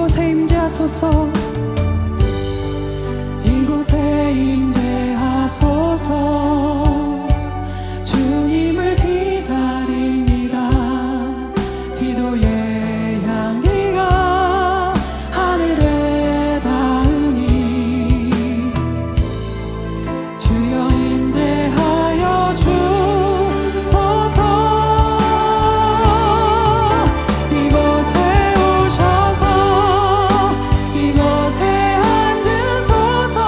이곳에 임재하소서. 이곳에 임재하소서. 주님을 기다립니다. 기도의 향기가 하늘에 닿으니 주여 임재하여 주소서. 이곳에 오셔서 이곳에 앉으소서.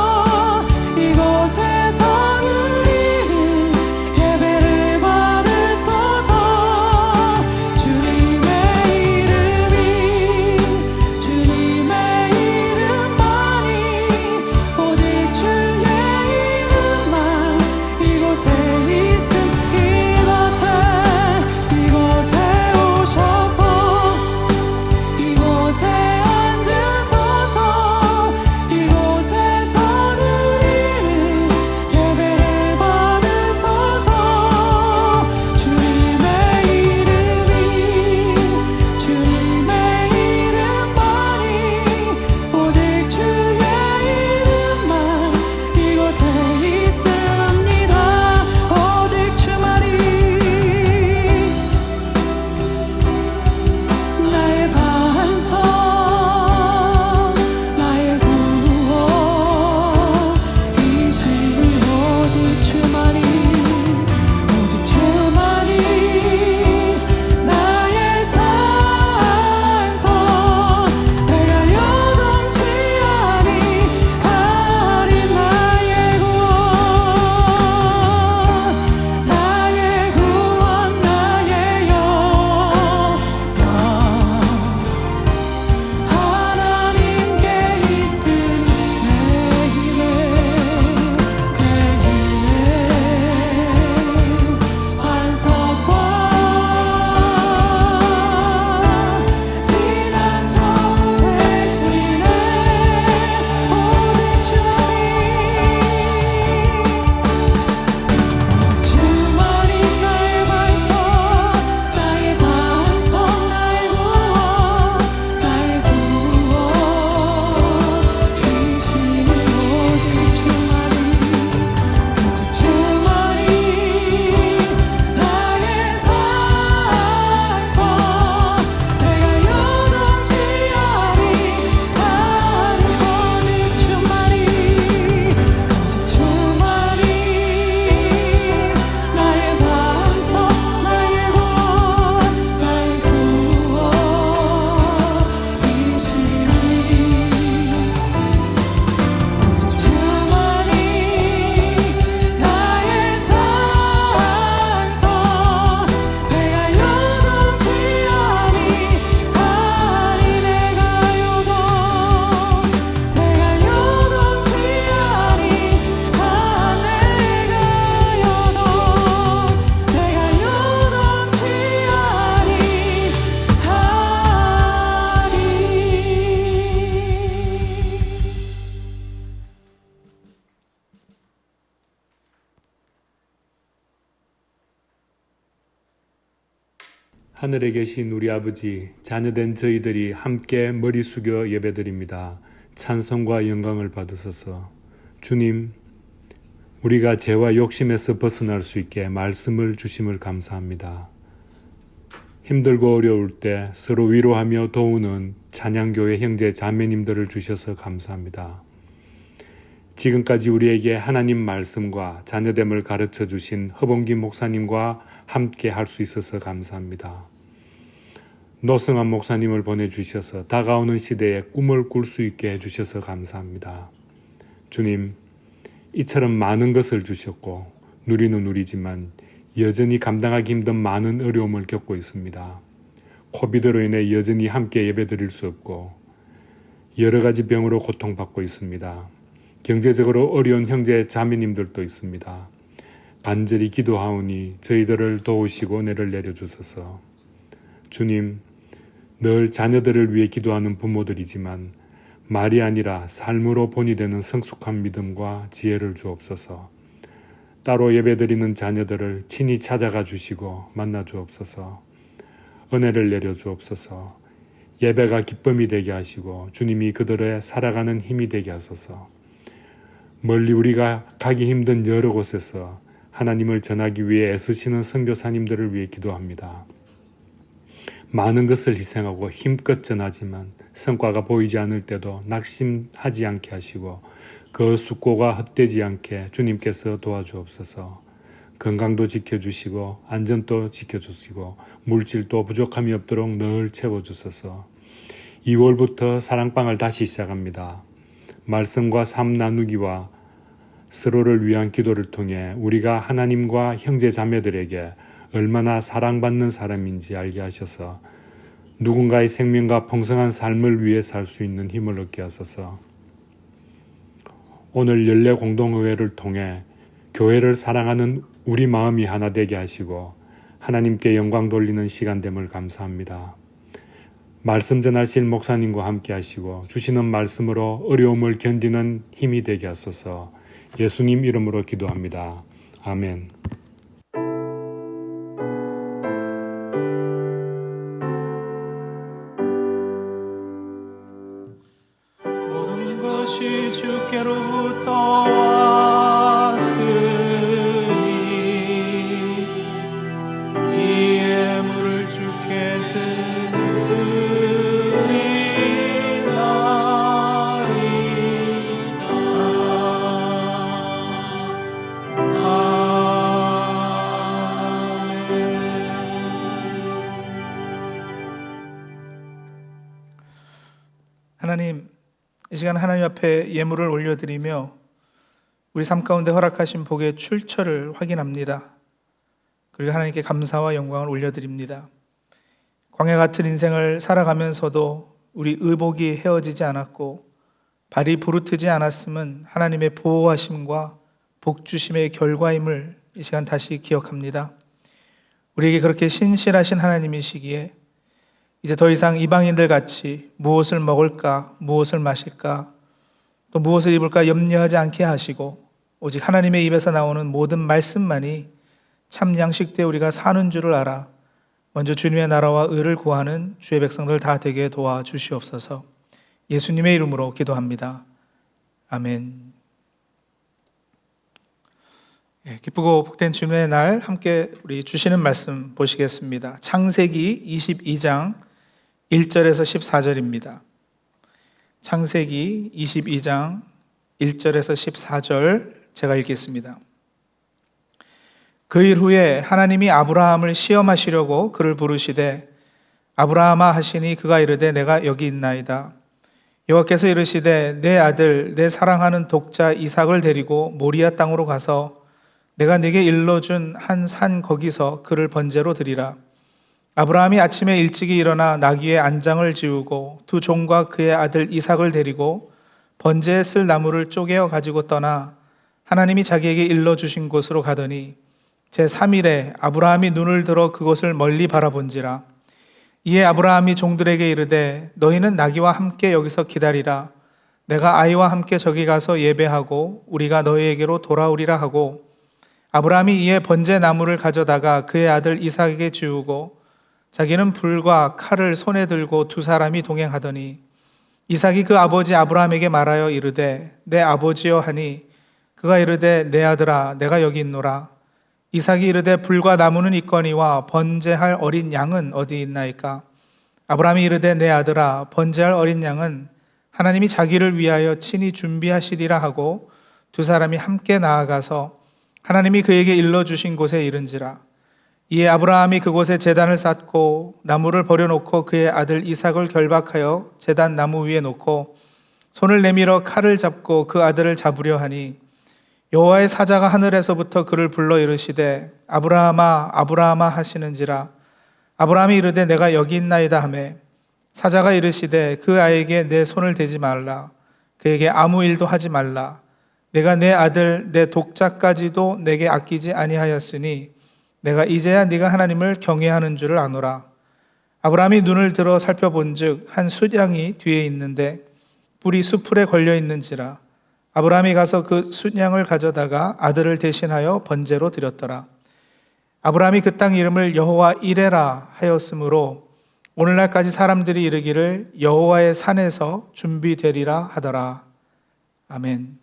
이곳에서 드리는 예배를 받으소서. 주님의 이름만이 오직 주의 이름만 이곳에 있음. 이곳에 오셔서 이곳에 앉으소서. 이곳에서 드리는 예배를 받으소서. 주님의 이름만이 오직 주의 이름만 이곳에 있습니다. 오직 주만이 나의 반석, 나의 구원이시니 오직 주만이 나의 산성. 내가 요동치 아니하리. 나의 구원, 나의 구원, 나의 영광 하나님께 있으니 내 힘에 반석과 피난처 되시네. 오직 주만이 나의 반석, 나의 반석, 나의 구원, 나의 구원이시니 오직 주만이 나의 산성. 내가 요동치 아니하리. 오직 주만이 나의 반석, 나의 구원, 나의 구원이시니 오직 주만이 나의 산성. 내가 요동치 아니하리. 내가 요동치 하늘에 계신 우리 아버지, 자녀된 저희들이 함께 머리 숙여 예배드립니다. 찬송과 영광을 받으소서. 주님, 우리가 죄와 욕심에서 벗어날 수 있게 말씀을 주심을 감사합니다. 힘들고 어려울 때 서로 위로하며 도우는 찬양교회 형제 자매님들을 주셔서 감사합니다. 지금까지 우리에게 하나님 말씀과 자녀됨을 가르쳐 주신 허봉기 목사님과 함께 할 수 있어서 감사합니다. 노승환 목사님을 보내주셔서 다가오는 시대에 꿈을 꿀 수 있게 해주셔서 감사합니다. 주님, 이처럼 많은 것을 주셨고 누리는 누리지만 여전히 감당하기 힘든 많은 어려움을 겪고 있습니다. 코비드로 인해 여전히 함께 예배드릴 수 없고 여러 가지 병으로 고통받고 있습니다. 경제적으로 어려운 형제 자매님들도 있습니다. 간절히 기도하오니 저희들을 도우시고 은혜를 내려주소서. 주님, 늘 자녀들을 위해 기도하는 부모들이지만 말이 아니라 삶으로 본이 되는 성숙한 믿음과 지혜를 주옵소서. 따로 예배드리는 자녀들을 친히 찾아가 주시고 만나 주옵소서. 은혜를 내려 주옵소서. 예배가 기쁨이 되게 하시고 주님이 그들의 살아가는 힘이 되게 하소서. 멀리 우리가 가기 힘든 여러 곳에서 하나님을 전하기 위해 애쓰시는 선교사님들을 위해 기도합니다. 많은 것을 희생하고 힘껏 전하지만 성과가 보이지 않을 때도 낙심하지 않게 하시고 그 숙고가 헛되지 않게 주님께서 도와주옵소서. 건강도 지켜주시고 안전도 지켜주시고 물질도 부족함이 없도록 늘 채워주소서. 2월부터 사랑방을 다시 시작합니다. 말씀과 삶 나누기와 서로를 위한 기도를 통해 우리가 하나님과 형제 자매들에게 얼마나 사랑받는 사람인지 알게 하셔서 누군가의 생명과 풍성한 삶을 위해 살 수 있는 힘을 얻게 하소서. 오늘 연례 공동의회를 통해 교회를 사랑하는 우리 마음이 하나 되게 하시고 하나님께 영광 돌리는 시간 됨을 감사합니다. 말씀 전하실 목사님과 함께 하시고 주시는 말씀으로 어려움을 견디는 힘이 되게 하소서. 예수님 이름으로 기도합니다. 아멘. 모든 것이 주께로부터 왔으니 이 예물을 주께 하나님, 이 시간 하나님 앞에 예물을 올려드리며 우리 삶 가운데 허락하신 복의 출처를 확인합니다. 그리고 하나님께 감사와 영광을 올려드립니다. 광야 같은 인생을 살아가면서도 우리 의복이 헤어지지 않았고 발이 부르트지 않았음은 하나님의 보호하심과 복주심의 결과임을 이 시간 다시 기억합니다. 우리에게 그렇게 신실하신 하나님이시기에 이제 더 이상 이방인들 같이 무엇을 먹을까, 무엇을 마실까, 또 무엇을 입을까 염려하지 않게 하시고 오직 하나님의 입에서 나오는 모든 말씀만이 참 양식되 우리가 사는 줄을 알아 먼저 주님의 나라와 의를 구하는 주의 백성들 다 되게 도와주시옵소서. 예수님의 이름으로 기도합니다. 아멘. 기쁘고 복된 주님의 날 함께 우리 주시는 말씀 보시겠습니다. 창세기 22장 1절에서 14절입니다. 창세기 22장 1절에서 14절 제가 읽겠습니다. 그 일 후에 하나님이 아브라함을 시험하시려고 그를 부르시되 아브라함아 하시니 그가 이르되 내가 여기 있나이다. 여호와께서 이르시되 내 아들 내 사랑하는 독자 이삭을 데리고 모리아 땅으로 가서 내가 네게 일러준 한 산 거기서 그를 번제로 드리라. 아브라함이 아침에 일찍이 일어나 나귀의 안장을 지우고 두 종과 그의 아들 이삭을 데리고 번제에 쓸 나무를 쪼개어 가지고 떠나 하나님이 자기에게 일러주신 곳으로 가더니 제3일에 아브라함이 눈을 들어 그곳을 멀리 바라본지라. 이에 아브라함이 종들에게 이르되 너희는 나귀와 함께 여기서 기다리라. 내가 아이와 함께 저기 가서 예배하고 우리가 너희에게로 돌아오리라 하고 아브라함이 이에 번제 나무를 가져다가 그의 아들 이삭에게 지우고 자기는 불과 칼을 손에 들고 두 사람이 동행하더니 이삭이 그 아버지 아브라함에게 말하여 이르되 내 아버지여 하니 그가 이르되 내 아들아 내가 여기 있노라. 이삭이 이르되 불과 나무는 있거니와 번제할 어린 양은 어디 있나이까. 아브라함이 이르되 내 아들아 번제할 어린 양은 하나님이 자기를 위하여 친히 준비하시리라 하고 두 사람이 함께 나아가서 하나님이 그에게 일러주신 곳에 이른지라. 이에 아브라함이 그곳에 제단을 쌓고 나무를 버려놓고 그의 아들 이삭을 결박하여 제단 나무 위에 놓고 손을 내밀어 칼을 잡고 그 아들을 잡으려 하니 여호와의 사자가 하늘에서부터 그를 불러 이르시되 아브라함아 아브라함아 하시는지라. 아브라함이 이르되 내가 여기 있나이다 하매 사자가 이르시되 그 아이에게 내 손을 대지 말라. 그에게 아무 일도 하지 말라. 내가 내 아들 내 독자까지도 내게 아끼지 아니하였으니 내가 이제야 네가 하나님을 경외하는 줄을 아노라. 아브라함이 눈을 들어 살펴본즉 한 숫양이 뒤에 있는데 뿔이 수풀에 걸려 있는지라. 아브라함이 가서 그 숫양을 가져다가 아들을 대신하여 번제로 드렸더라. 아브라함이 그 땅 이름을 여호와 이레라 하였으므로 오늘날까지 사람들이 이르기를 여호와의 산에서 준비되리라 하더라. 아멘.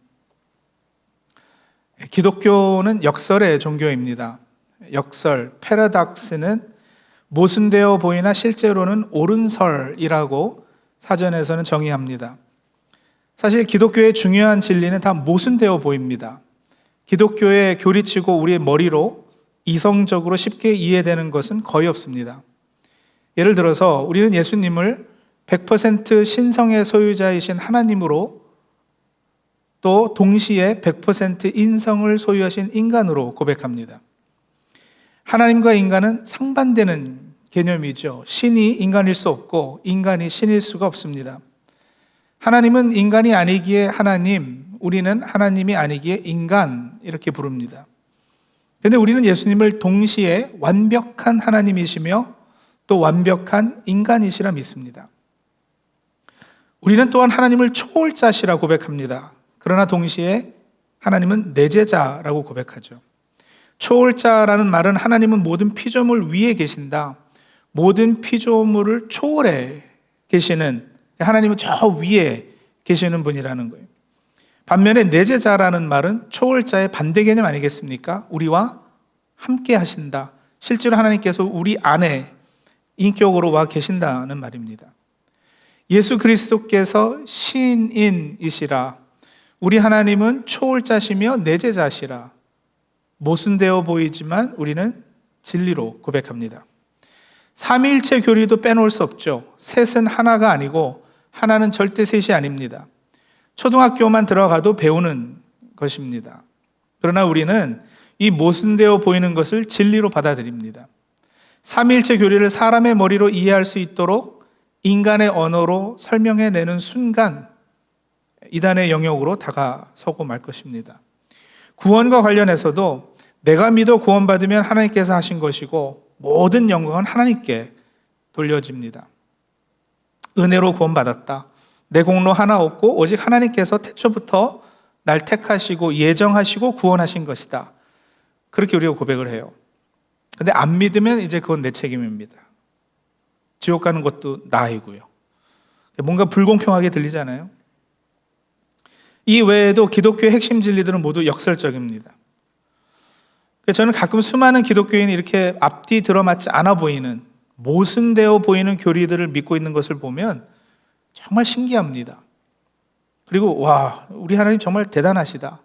기독교는 역설의 종교입니다. 역설, 패러닥스는 모순되어 보이나 실제로는 옳은설이라고 사전에서는 정의합니다. 사실 기독교의 중요한 진리는 다 모순되어 보입니다. 기독교에 교리치고 우리의 머리로 이성적으로 쉽게 이해되는 것은 거의 없습니다. 예를 들어서 우리는 예수님을 100% 신성의 소유자이신 하나님으로 또 동시에 100% 인성을 소유하신 인간으로 고백합니다. 하나님과 인간은 상반되는 개념이죠. 신이 인간일 수 없고 인간이 신일 수가 없습니다. 하나님은 인간이 아니기에 하나님, 우리는 하나님이 아니기에 인간 이렇게 부릅니다. 그런데 우리는 예수님을 동시에 완벽한 하나님이시며 또 완벽한 인간이시라 믿습니다. 우리는 또한 하나님을 초월자시라 고백합니다. 그러나 동시에 하나님은 내제자라고 고백하죠. 초월자라는 말은 하나님은 모든 피조물 위에 계신다. 모든 피조물을 초월해 계시는, 하나님은 저 위에 계시는 분이라는 거예요. 반면에 내제자라는 말은 초월자의 반대 개념 아니겠습니까? 우리와 함께 하신다. 실제로 하나님께서 우리 안에 인격으로 와 계신다는 말입니다. 예수 그리스도께서 신인이시라. 우리 하나님은 초월자시며 내제자시라. 모순되어 보이지만 우리는 진리로 고백합니다. 삼위일체 교리도 빼놓을 수 없죠. 셋은 하나가 아니고 하나는 절대 셋이 아닙니다. 초등학교만 들어가도 배우는 것입니다. 그러나 우리는 이 모순되어 보이는 것을 진리로 받아들입니다. 삼위일체 교리를 사람의 머리로 이해할 수 있도록 인간의 언어로 설명해내는 순간 이단의 영역으로 다가서고 말 것입니다. 구원과 관련해서도 내가 믿어 구원받으면 하나님께서 하신 것이고 모든 영광은 하나님께 돌려집니다. 은혜로 구원받았다. 내 공로 하나 없고 오직 하나님께서 태초부터 날 택하시고 예정하시고 구원하신 것이다. 그렇게 우리가 고백을 해요. 근데 안 믿으면 이제 그건 내 책임입니다. 지옥 가는 것도 나이고요. 뭔가 불공평하게 들리잖아요. 이 외에도 기독교의 핵심 진리들은 모두 역설적입니다. 저는 가끔 수많은 기독교인이 이렇게 앞뒤 들어맞지 않아 보이는, 모순되어 보이는 교리들을 믿고 있는 것을 보면 정말 신기합니다. 그리고 와, 우리 하나님 정말 대단하시다.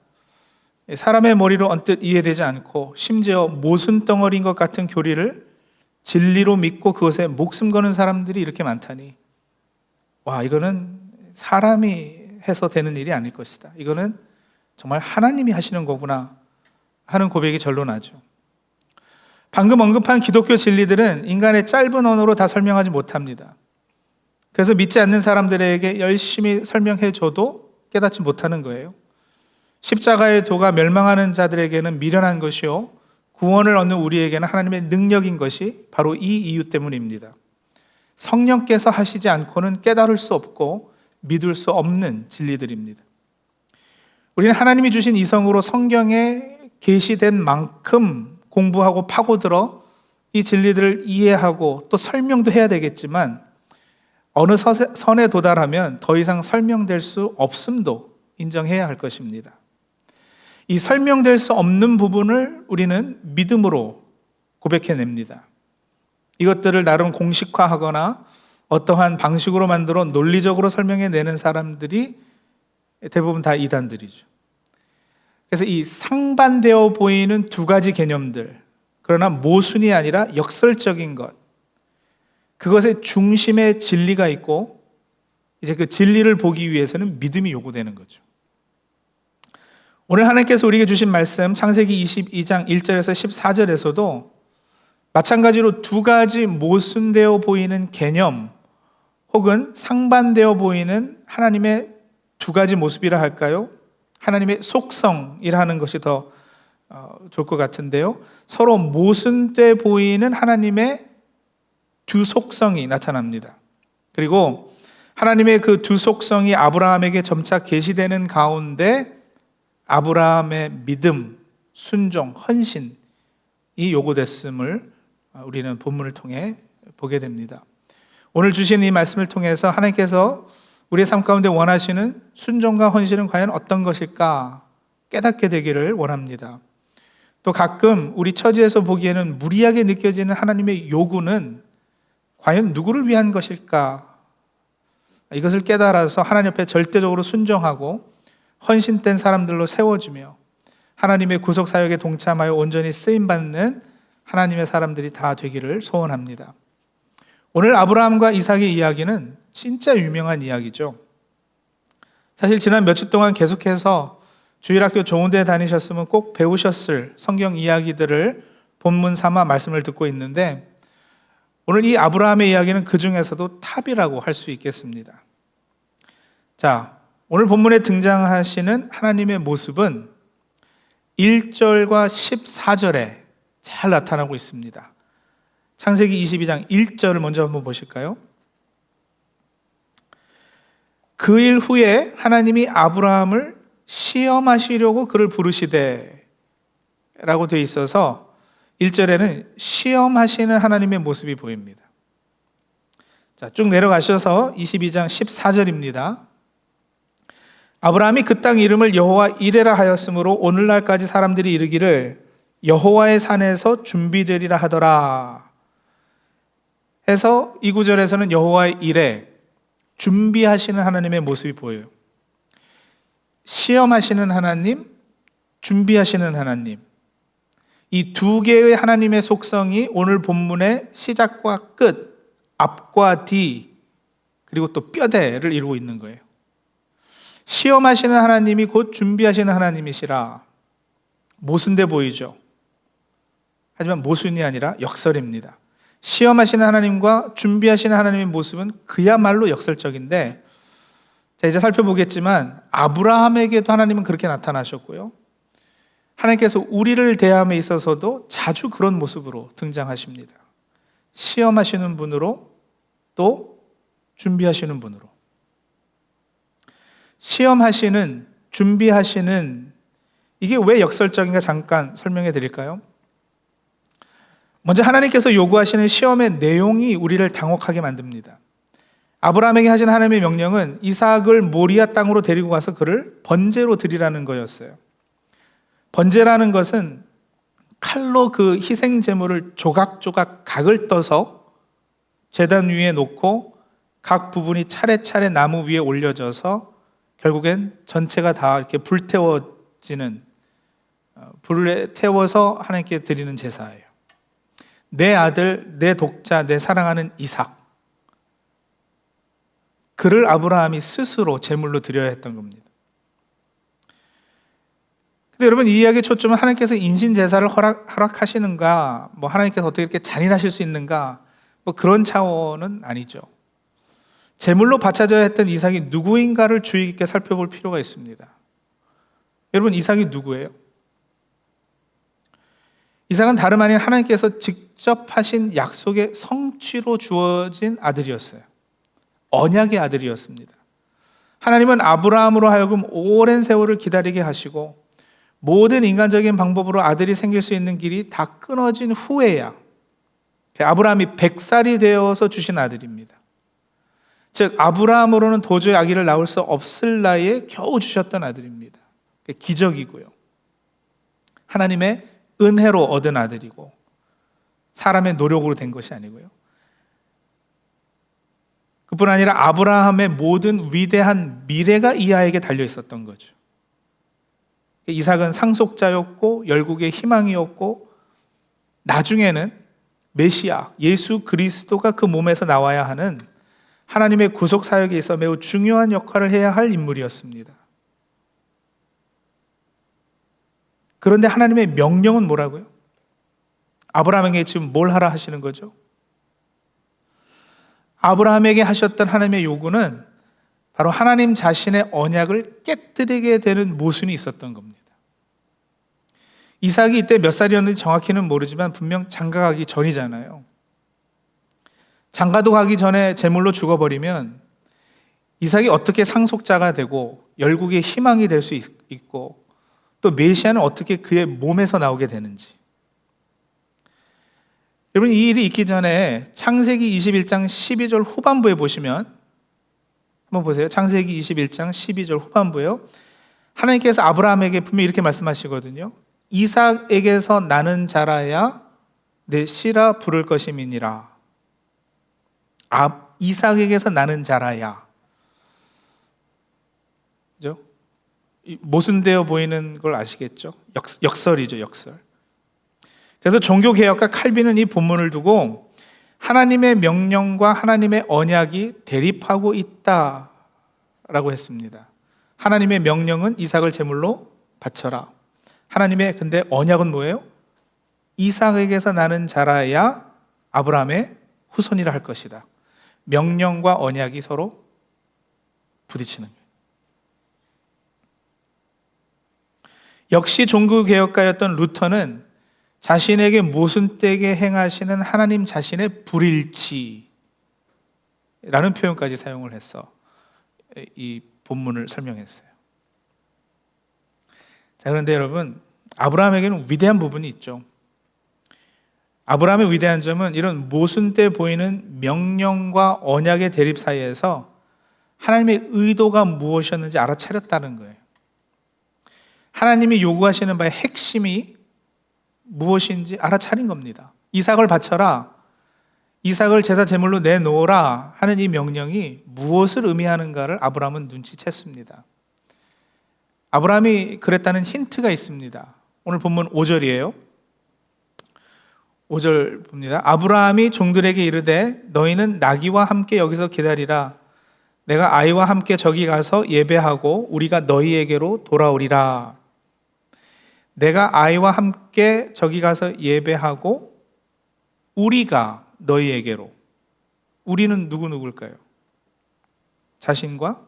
사람의 머리로 언뜻 이해되지 않고 심지어 모순 덩어리인 것 같은 교리를 진리로 믿고 그것에 목숨 거는 사람들이 이렇게 많다니, 와, 이거는 사람이 해서 되는 일이 아닐 것이다. 이거는 정말 하나님이 하시는 거구나 하는 고백이 절로 나죠. 방금 언급한 기독교 진리들은 인간의 짧은 언어로 다 설명하지 못합니다. 그래서 믿지 않는 사람들에게 열심히 설명해 줘도 깨닫지 못하는 거예요. 십자가의 도가 멸망하는 자들에게는 미련한 것이요, 구원을 얻는 우리에게는 하나님의 능력인 것이 바로 이 이유 때문입니다. 성령께서 하시지 않고는 깨달을 수 없고 믿을 수 없는 진리들입니다. 우리는 하나님이 주신 이성으로 성경에 계시된 만큼 공부하고 파고들어 이 진리들을 이해하고 또 설명도 해야 되겠지만 어느 선에 도달하면 더 이상 설명될 수 없음도 인정해야 할 것입니다. 이 설명될 수 없는 부분을 우리는 믿음으로 고백해냅니다. 이것들을 나름 공식화하거나 어떠한 방식으로 만들어 논리적으로 설명해내는 사람들이 대부분 다 이단들이죠. 그래서 이 상반되어 보이는 두 가지 개념들, 그러나 모순이 아니라 역설적인 것, 그것의 중심에 진리가 있고 이제 그 진리를 보기 위해서는 믿음이 요구되는 거죠. 오늘 하나님께서 우리에게 주신 말씀 창세기 22장 1절에서 14절에서도 마찬가지로 두 가지 모순되어 보이는 개념 혹은 상반되어 보이는 하나님의 두 가지 모습이라 할까요? 하나님의 속성이라는 것이 더 좋을 것 같은데요. 서로 모순돼 보이는 하나님의 두 속성이 나타납니다. 그리고 하나님의 그 두 속성이 아브라함에게 점차 계시되는 가운데 아브라함의 믿음, 순종, 헌신이 요구됐음을 우리는 본문을 통해 보게 됩니다. 오늘 주신 이 말씀을 통해서 하나님께서 우리의 삶 가운데 원하시는 순종과 헌신은 과연 어떤 것일까 깨닫게 되기를 원합니다. 또 가끔 우리 처지에서 보기에는 무리하게 느껴지는 하나님의 요구는 과연 누구를 위한 것일까? 이것을 깨달아서 하나님 앞에 절대적으로 순종하고 헌신된 사람들로 세워주며 하나님의 구속 사역에 동참하여 온전히 쓰임받는 하나님의 사람들이 다 되기를 소원합니다. 오늘 아브라함과 이삭의 이야기는 진짜 유명한 이야기죠. 사실 지난 며칠 동안 계속해서 주일학교 좋은 데 다니셨으면 꼭 배우셨을 성경 이야기들을 본문 삼아 말씀을 듣고 있는데 오늘 이 아브라함의 이야기는 그 중에서도 탑이라고 할 수 있겠습니다. 자, 오늘 본문에 등장하시는 하나님의 모습은 1절과 14절에 잘 나타나고 있습니다. 창세기 22장 1절을 먼저 한번 보실까요? 그 일 후에 하나님이 아브라함을 시험하시려고 그를 부르시되 라고 되어 있어서 1절에는 시험하시는 하나님의 모습이 보입니다. 자, 쭉 내려가셔서 22장 14절입니다. 아브라함이 그 땅 이름을 여호와 이레라 하였으므로 오늘날까지 사람들이 이르기를 여호와의 산에서 준비되리라 하더라 해서 이 구절에서는 여호와의 이레, 준비하시는 하나님의 모습이 보여요. 시험하시는 하나님, 준비하시는 하나님, 이 두 개의 하나님의 속성이 오늘 본문의 시작과 끝, 앞과 뒤, 그리고 또 뼈대를 이루고 있는 거예요. 시험하시는 하나님이 곧 준비하시는 하나님이시라. 모순돼 보이죠? 하지만 모순이 아니라 역설입니다. 시험하시는 하나님과 준비하시는 하나님의 모습은 그야말로 역설적인데, 자, 이제 살펴보겠지만 아브라함에게도 하나님은 그렇게 나타나셨고요, 하나님께서 우리를 대함에 있어서도 자주 그런 모습으로 등장하십니다. 시험하시는 분으로, 또 준비하시는 분으로. 시험하시는, 준비하시는, 이게 왜 역설적인가 잠깐 설명해 드릴까요? 먼저 하나님께서 요구하시는 시험의 내용이 우리를 당혹하게 만듭니다. 아브라함에게 하신 하나님의 명령은 이삭을 모리아 땅으로 데리고 가서 그를 번제로 드리라는 거였어요. 번제라는 것은 칼로 그 희생 제물을 조각조각 각을 떠서 제단 위에 놓고 각 부분이 차례차례 나무 위에 올려져서 결국엔 전체가 다 이렇게 불태워지는, 불에 태워서 하나님께 드리는 제사예요. 내 아들, 내 독자, 내 사랑하는 이삭, 그를 아브라함이 스스로 제물로 드려야 했던 겁니다. 근데 여러분, 이 이야기의 초점은 하나님께서 인신 제사를 허락하시는가, 뭐 하나님께서 어떻게 이렇게 잔인하실 수 있는가, 뭐 그런 차원은 아니죠. 제물로 바쳐져야 했던 이삭이 누구인가를 주의 깊게 살펴볼 필요가 있습니다. 여러분, 이삭이 누구예요? 이삭은 다름 아닌 하나님께서 직접 하신 약속의 성취로 주어진 아들이었어요. 언약의 아들이었습니다. 하나님은 아브라함으로 하여금 오랜 세월을 기다리게 하시고 모든 인간적인 방법으로 아들이 생길 수 있는 길이 다 끊어진 후에야 아브라함이 100살이 되어서 주신 아들입니다. 즉 아브라함으로는 도저히 아기를 낳을 수 없을 나이에 겨우 주셨던 아들입니다. 기적이고요, 하나님의 은혜로 얻은 아들이고 사람의 노력으로 된 것이 아니고요. 그뿐 아니라 아브라함의 모든 위대한 미래가 이 아이에게 달려 있었던 거죠. 이삭은 상속자였고 열국의 희망이었고 나중에는 메시아 예수 그리스도가 그 몸에서 나와야 하는 하나님의 구속 사역에 있어 매우 중요한 역할을 해야 할 인물이었습니다. 그런데 하나님의 명령은 뭐라고요? 아브라함에게 지금 뭘 하라 하시는 거죠? 아브라함에게 하셨던 하나님의 요구는 바로 하나님 자신의 언약을 깨뜨리게 되는 모순이 있었던 겁니다. 이삭이 이때 몇 살이었는지 정확히는 모르지만 분명 장가가기 전이잖아요. 장가도 가기 전에 제물로 죽어버리면 이삭이 어떻게 상속자가 되고 열국의 희망이 될 수 있고 또 메시아는 어떻게 그의 몸에서 나오게 되는지, 여러분, 이 일이 있기 전에 창세기 21장 12절 후반부에 보시면, 한번 보세요. 창세기 21장 12절 후반부에요. 하나님께서 아브라함에게 분명히 이렇게 말씀하시거든요. 이삭에게서 나는 자라야 내 씨라 부를 것임이니라. 이삭에게서 나는 자라야. 그죠? 모순되어 보이는 걸 아시겠죠? 역설이죠, 역설. 그래서 종교개혁가 칼빈은 이 본문을 두고 하나님의 명령과 하나님의 언약이 대립하고 있다라고 했습니다. 하나님의 명령은 이삭을 제물로 바쳐라. 하나님의 근데 언약은 뭐예요? 이삭에게서 나는 자라야 아브라함의 후손이라 할 것이다. 명령과 언약이 서로 부딪히는 거예요. 역시 종교개혁가였던 루터는 자신에게 모순되게 행하시는 하나님 자신의 불일치라는 표현까지 사용을 해서 이 본문을 설명했어요. 자, 그런데 여러분, 아브라함에게는 위대한 부분이 있죠. 아브라함의 위대한 점은 이런 모순돼 보이는 명령과 언약의 대립 사이에서 하나님의 의도가 무엇이었는지 알아차렸다는 거예요. 하나님이 요구하시는 바의 핵심이 무엇인지 알아차린 겁니다. 이삭을 바쳐라, 이삭을 제사 제물로 내놓으라 하는 이 명령이 무엇을 의미하는가를 아브라함은 눈치챘습니다. 아브라함이 그랬다는 힌트가 있습니다. 오늘 본문 5절이에요. 5절 봅니다. 아브라함이 종들에게 이르되 너희는 나귀와 함께 여기서 기다리라. 내가 아이와 함께 저기 가서 예배하고 우리가 너희에게로 돌아오리라. 내가 아이와 함께 저기 가서 예배하고 우리가 너희에게로. 우리는 누굴까요? 자신과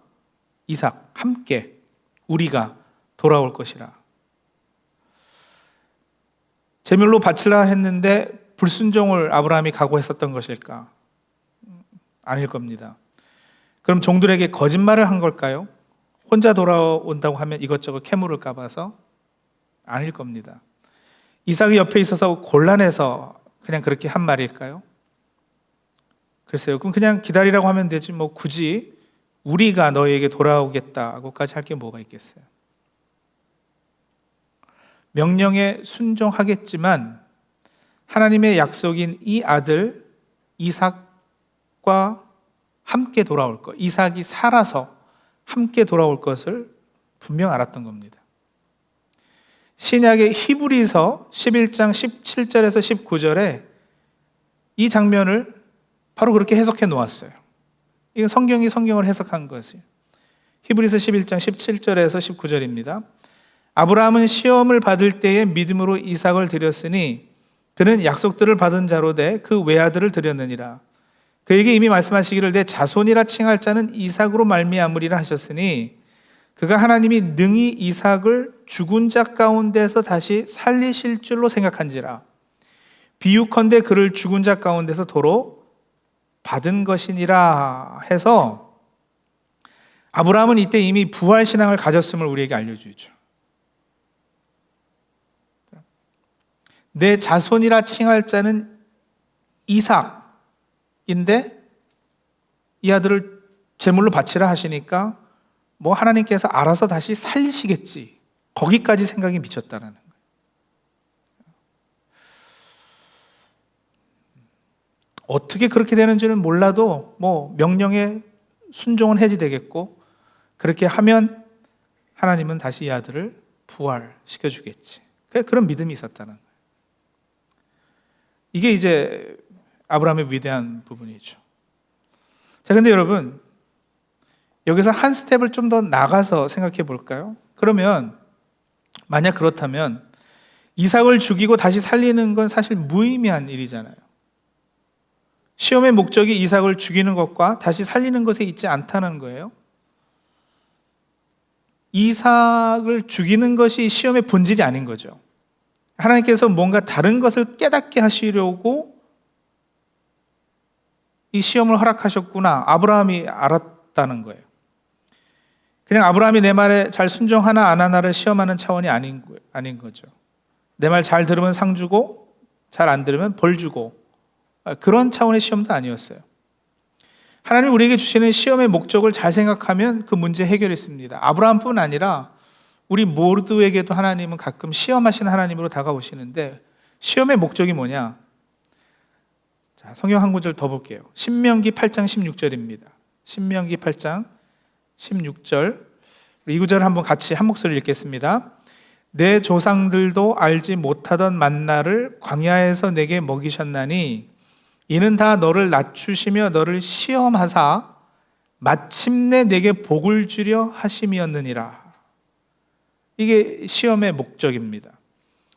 이삭 함께 우리가 돌아올 것이라. 제물로 바치라 했는데 불순종을 아브라함이 각오했었던 것일까? 아닐 겁니다. 그럼 종들에게 거짓말을 한 걸까요? 혼자 돌아온다고 하면 이것저것 캐물을 까봐서? 아닐 겁니다. 이삭이 옆에 있어서 곤란해서 그냥 그렇게 한 말일까요? 글쎄요. 그럼 그냥 기다리라고 하면 되지 뭐 굳이 우리가 너희에게 돌아오겠다고까지 할 게 뭐가 있겠어요? 명령에 순종하겠지만 하나님의 약속인 이 아들 이삭과 함께 돌아올 것, 이삭이 살아서 함께 돌아올 것을 분명 알았던 겁니다. 신약의 히브리서 11장 17절에서 19절에 이 장면을 바로 그렇게 해석해 놓았어요. 이건 성경이 성경을 해석한 것이에요. 히브리서 11장 17절에서 19절입니다. 아브라함은 시험을 받을 때에 믿음으로 이삭을 드렸으니 그는 약속들을 받은 자로 돼 그 외아들을 드렸느니라. 그에게 이미 말씀하시기를 내 자손이라 칭할 자는 이삭으로 말미암으리라 하셨으니 그가 하나님이 능히 이삭을 죽은 자 가운데서 다시 살리실 줄로 생각한지라. 비유컨대 그를 죽은 자 가운데서 도로 받은 것이니라 해서 아브라함은 이때 이미 부활신앙을 가졌음을 우리에게 알려주죠. 내 자손이라 칭할 자는 이삭인데 이 아들을 제물로 바치라 하시니까 뭐 하나님께서 알아서 다시 살리시겠지, 거기까지 생각이 미쳤다는 거예요. 어떻게 그렇게 되는지는 몰라도 뭐 명령에 순종은 해지되겠고 그렇게 하면 하나님은 다시 이 아들을 부활시켜 주겠지. 그런 믿음이 있었다는 거예요. 이게 이제 아브라함의 위대한 부분이죠. 자, 근데 여러분, 여기서 한 스텝을 좀 더 나가서 생각해 볼까요? 그러면 만약 그렇다면 이삭을 죽이고 다시 살리는 건 사실 무의미한 일이잖아요. 시험의 목적이 이삭을 죽이는 것과 다시 살리는 것에 있지 않다는 거예요. 이삭을 죽이는 것이 시험의 본질이 아닌 거죠. 하나님께서 뭔가 다른 것을 깨닫게 하시려고 이 시험을 허락하셨구나, 아브라함이 알았다는 거예요. 그냥 아브라함이 내 말에 잘 순종하나 안 하나를 시험하는 차원이 아닌 거죠. 내 말 잘 들으면 상 주고 잘 안 들으면 벌 주고 그런 차원의 시험도 아니었어요. 하나님 우리에게 주시는 시험의 목적을 잘 생각하면 그 문제 해결했습니다. 아브라함뿐 아니라 우리 모두에게도 하나님은 가끔 시험하시는 하나님으로 다가오시는데 시험의 목적이 뭐냐? 자, 성경 한 구절 더 볼게요. 신명기 8장 16절입니다. 신명기 8장 16절. 이 구절을 한번 같이 한 목소리로 읽겠습니다. 내 조상들도 알지 못하던 만나를 광야에서 내게 먹이셨나니 이는 다 너를 낮추시며 너를 시험하사 마침내 내게 복을 주려 하심이었느니라. 이게 시험의 목적입니다.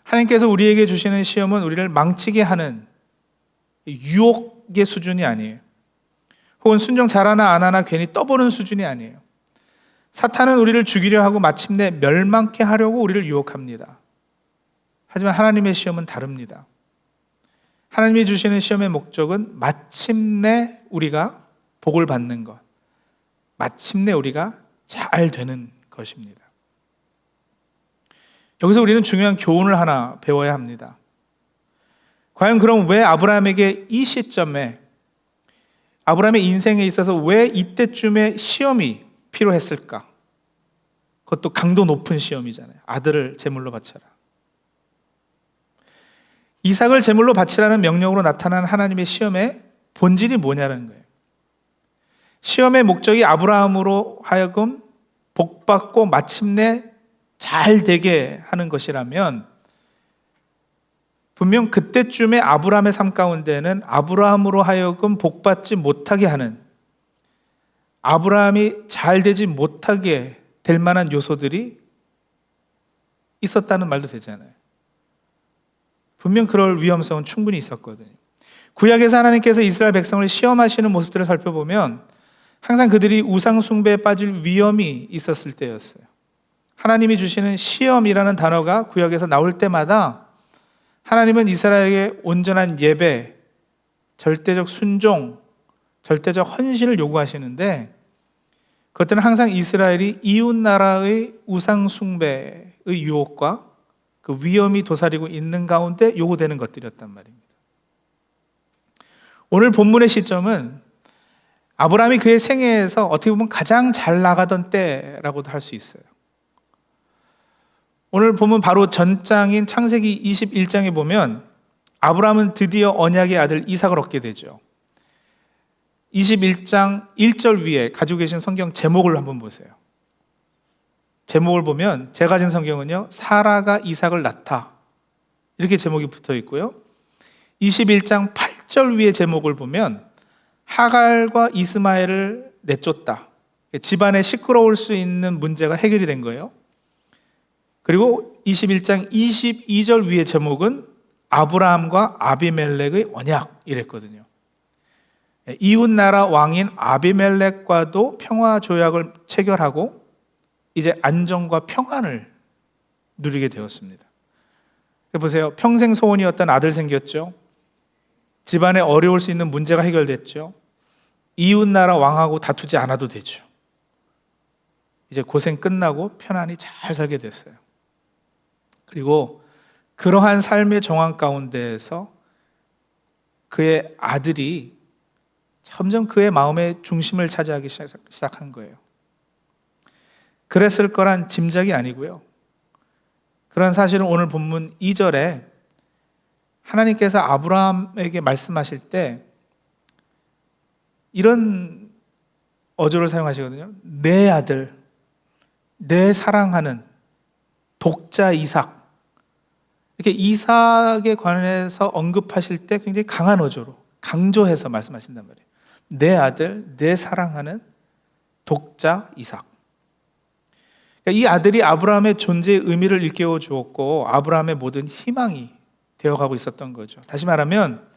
하나님께서 우리에게 주시는 시험은 우리를 망치게 하는 유혹의 수준이 아니에요. 혹은 순종 잘하나 안 하나 괜히 떠보는 수준이 아니에요. 사탄은 우리를 죽이려 하고 마침내 멸망케 하려고 우리를 유혹합니다. 하지만 하나님의 시험은 다릅니다. 하나님이 주시는 시험의 목적은 마침내 우리가 복을 받는 것, 마침내 우리가 잘 되는 것입니다. 여기서 우리는 중요한 교훈을 하나 배워야 합니다. 과연 그럼 왜 아브라함에게 이 시점에, 아브라함의 인생에 있어서 왜 이때쯤에 시험이 필요했을까? 그것도 강도 높은 시험이잖아요. 아들을 제물로 바쳐라. 이삭을 제물로 바치라는 명령으로 나타난 하나님의 시험의 본질이 뭐냐는 거예요. 시험의 목적이 아브라함으로 하여금 복받고 마침내 잘 되게 하는 것이라면 분명 그때쯤에 아브라함의 삶 가운데는 아브라함으로 하여금 복받지 못하게 하는, 아브라함이 잘 되지 못하게 될 만한 요소들이 있었다는 말도 되잖아요. 분명 그럴 위험성은 충분히 있었거든요. 구약에서 하나님께서 이스라엘 백성을 시험하시는 모습들을 살펴보면 항상 그들이 우상 숭배에 빠질 위험이 있었을 때였어요. 하나님이 주시는 시험이라는 단어가 구약에서 나올 때마다 하나님은 이스라엘에게 온전한 예배, 절대적 순종, 절대적 헌신을 요구하시는데 그것들은 항상 이스라엘이 이웃 나라의 우상 숭배의 유혹과 그 위험이 도사리고 있는 가운데 요구되는 것들이었단 말입니다. 오늘 본문의 시점은 아브라함이 그의 생애에서 어떻게 보면 가장 잘 나가던 때라고도 할 수 있어요. 오늘 보면 바로 전장인 창세기 21장에 보면 아브라함은 드디어 언약의 아들 이삭을 얻게 되죠. 21장 1절 위에 가지고 계신 성경 제목을 한번 보세요. 제목을 보면 제가 가진 성경은요, 사라가 이삭을 낳다, 이렇게 제목이 붙어 있고요. 21장 8절 위에 제목을 보면 하갈과 이스마엘을 내쫓다, 집안에 시끄러울 수 있는 문제가 해결이 된 거예요. 그리고 21장 22절 위에 제목은 아브라함과 아비멜렉의 언약, 이랬거든요. 이웃 나라 왕인 아비멜렉과도 평화 조약을 체결하고 이제 안정과 평안을 누리게 되었습니다. 보세요. 평생 소원이었던 아들 생겼죠. 집안에 어려울 수 있는 문제가 해결됐죠. 이웃 나라 왕하고 다투지 않아도 되죠. 이제 고생 끝나고 편안히 잘 살게 됐어요. 그리고 그러한 삶의 정황 가운데에서 그의 아들이 점점 그의 마음의 중심을 차지하기 시작한 거예요. 그랬을 거란 짐작이 아니고요. 그런 사실은 오늘 본문 2절에 하나님께서 아브라함에게 말씀하실 때 이런 어조를 사용하시거든요. 내 아들, 내 사랑하는 독자 이삭. 이렇게 이삭에 관해서 언급하실 때 굉장히 강한 어조로 강조해서 말씀하신단 말이에요. 내 아들, 내 사랑하는 독자 이삭. 이 아들이 아브라함의 존재의 의미를 일깨워 주었고 아브라함의 모든 희망이 되어가고 있었던 거죠. 다시 말하면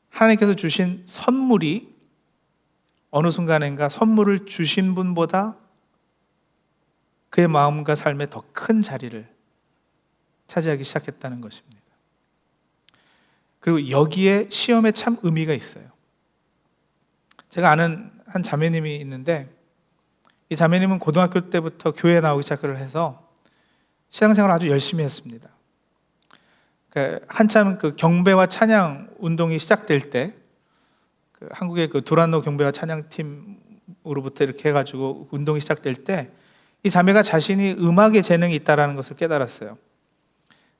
하나님께서 주신 선물이 어느 순간인가 선물을 주신 분보다 그의 마음과 삶에 더 큰 자리를 차지하기 시작했다는 것입니다. 그리고 여기에 시험에 참 의미가 있어요. 제가 아는 한 자매님이 있는데 이 자매님은 고등학교 때부터 교회에 나오기 시작을 해서 신앙생활을 아주 열심히 했습니다. 한참 그 경배와 찬양 운동이 시작될 때 한국의 그 두란노 경배와 찬양팀으로부터 이렇게 해가지고 운동이 시작될 때 이 자매가 자신이 음악의 재능이 있다는 것을 깨달았어요.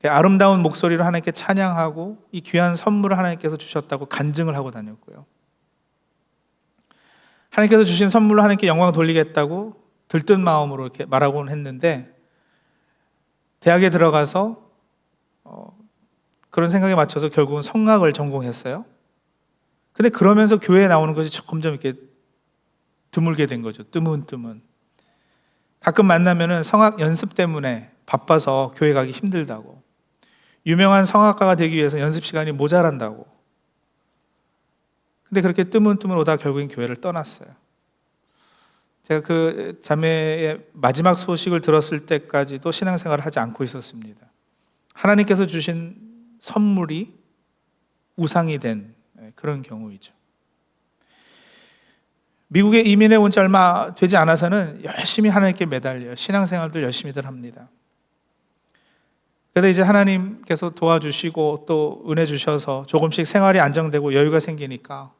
아름다운 목소리로 하나님께 찬양하고 이 귀한 선물을 하나님께서 주셨다고 간증을 하고 다녔고요. 하나님께서 주신 선물로 하나님께 영광 돌리겠다고 들뜬 마음으로 이렇게 말하곤 했는데, 대학에 들어가서 그런 생각에 맞춰서 결국은 성악을 전공했어요. 근데 그러면서 교회에 나오는 것이 점점 이렇게 드물게 된 거죠. 뜨문뜨문. 가끔 만나면은 성악 연습 때문에 바빠서 교회 가기 힘들다고, 유명한 성악가가 되기 위해서 연습 시간이 모자란다고. 근데 그렇게 뜨문뜨문 오다 결국엔 교회를 떠났어요. 제가 그 자매의 마지막 소식을 들었을 때까지도 신앙생활을 하지 않고 있었습니다. 하나님께서 주신 선물이 우상이 된 그런 경우이죠. 미국에 이민해 온 지 얼마 되지 않아서는 열심히 하나님께 매달려 신앙생활도 열심히들 합니다. 그래서 이제 하나님께서 도와주시고 또 은혜 주셔서 조금씩 생활이 안정되고 여유가 생기니까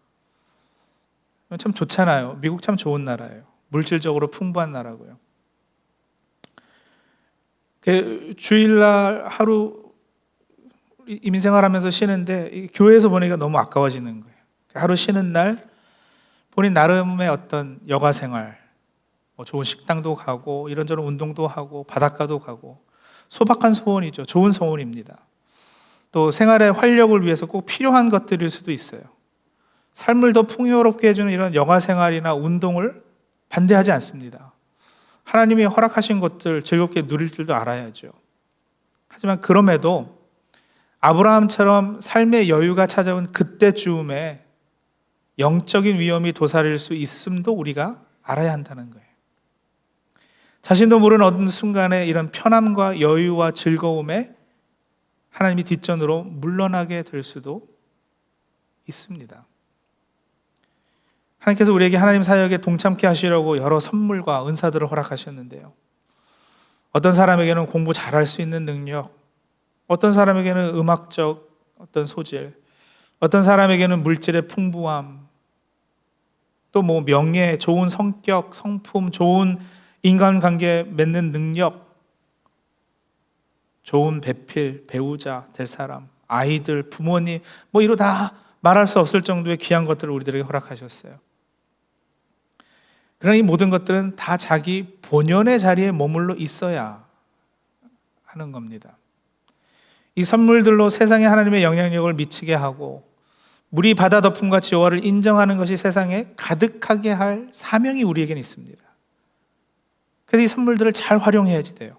참 좋잖아요. 미국 참 좋은 나라예요. 물질적으로 풍부한 나라고요. 주일날 하루 이민생활하면서 쉬는데 교회에서 보니까 너무 아까워지는 거예요. 하루 쉬는 날 본인 나름의 어떤 여가생활, 좋은 식당도 가고 이런저런 운동도 하고 바닷가도 가고, 소박한 소원이죠. 좋은 소원입니다. 또 생활의 활력을 위해서 꼭 필요한 것들일 수도 있어요. 삶을 더 풍요롭게 해주는 이런 여가생활이나 운동을 반대하지 않습니다. 하나님이 허락하신 것들 즐겁게 누릴 줄도 알아야죠. 하지만 그럼에도 아브라함처럼 삶의 여유가 찾아온 그때쯤에 영적인 위험이 도사릴 수 있음도 우리가 알아야 한다는 거예요. 자신도 모르는 어느 순간에 이런 편함과 여유와 즐거움에 하나님이 뒷전으로 물러나게 될 수도 있습니다. 하나님께서 우리에게 하나님 사역에 동참케 하시려고 여러 선물과 은사들을 허락하셨는데요. 어떤 사람에게는 공부 잘할 수 있는 능력, 어떤 사람에게는 음악적 어떤 소질, 어떤 사람에게는 물질의 풍부함, 또 명예, 좋은 성격, 성품, 좋은 인간관계 맺는 능력, 좋은 배필, 배우자 될 사람, 아이들, 부모님, 이로 다 말할 수 없을 정도의 귀한 것들을 우리들에게 허락하셨어요. 그러나 이 모든 것들은 다 자기 본연의 자리에 머물러 있어야 하는 겁니다. 이 선물들로 세상에 하나님의 영향력을 미치게 하고 물이 바다 덮음같이 여호와를 인정하는 것이 세상에 가득하게 할 사명이 우리에게는 있습니다. 그래서 이 선물들을 잘 활용해야지 돼요.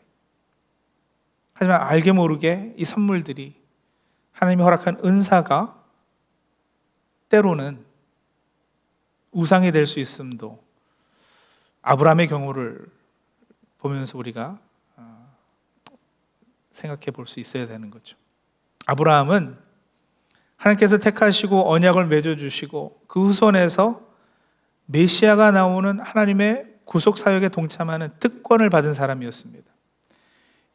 하지만 알게 모르게 이 선물들이, 하나님이 허락한 은사가 때로는 우상이 될 수 있음도 아브라함의 경우를 보면서 우리가 생각해 볼 수 있어야 되는 거죠. 아브라함은 하나님께서 택하시고 언약을 맺어주시고 그 후손에서 메시아가 나오는 하나님의 구속사역에 동참하는 특권을 받은 사람이었습니다.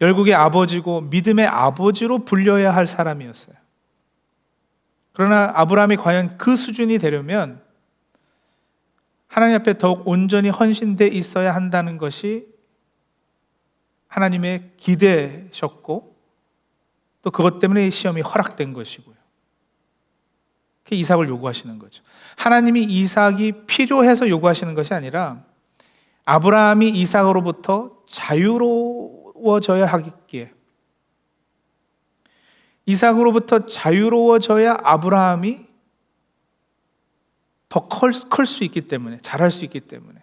열국의 아버지고 믿음의 아버지로 불려야 할 사람이었어요. 그러나 아브라함이 과연 그 수준이 되려면 하나님 앞에 더욱 온전히 헌신되어 있어야 한다는 것이 하나님의 기대셨고, 또 그것 때문에 이 시험이 허락된 것이고요. 이삭을 요구하시는 거죠. 하나님이 이삭이 필요해서 요구하시는 것이 아니라 아브라함이 이삭으로부터 자유로워져야 하기에, 이삭으로부터 자유로워져야 아브라함이 더 클 수 있기 때문에, 잘할 수 있기 때문에.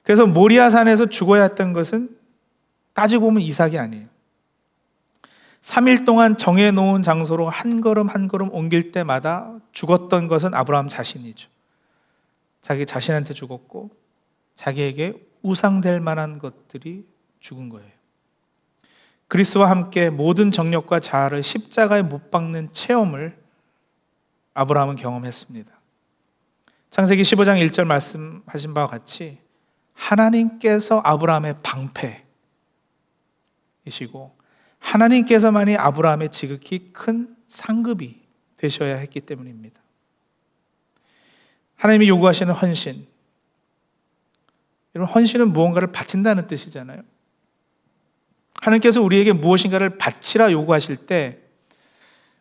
그래서 모리아산에서 죽어야 했던 것은 따지고 보면 이삭이 아니에요. 3일 동안 정해놓은 장소로 한 걸음 한 걸음 옮길 때마다 죽었던 것은 아브라함 자신이죠. 자기 자신한테 죽었고 자기에게 우상될 만한 것들이 죽은 거예요. 그리스도와 함께 모든 정력과 자아를 십자가에 못 박는 체험을 아브라함은 경험했습니다. 창세기 15장 1절 말씀하신 바와 같이 하나님께서 아브라함의 방패이시고 하나님께서만이 아브라함의 지극히 큰 상급이 되셔야 했기 때문입니다. 하나님이 요구하시는 헌신, 여러분, 헌신은 무언가를 바친다는 뜻이잖아요. 하나님께서 우리에게 무엇인가를 바치라 요구하실 때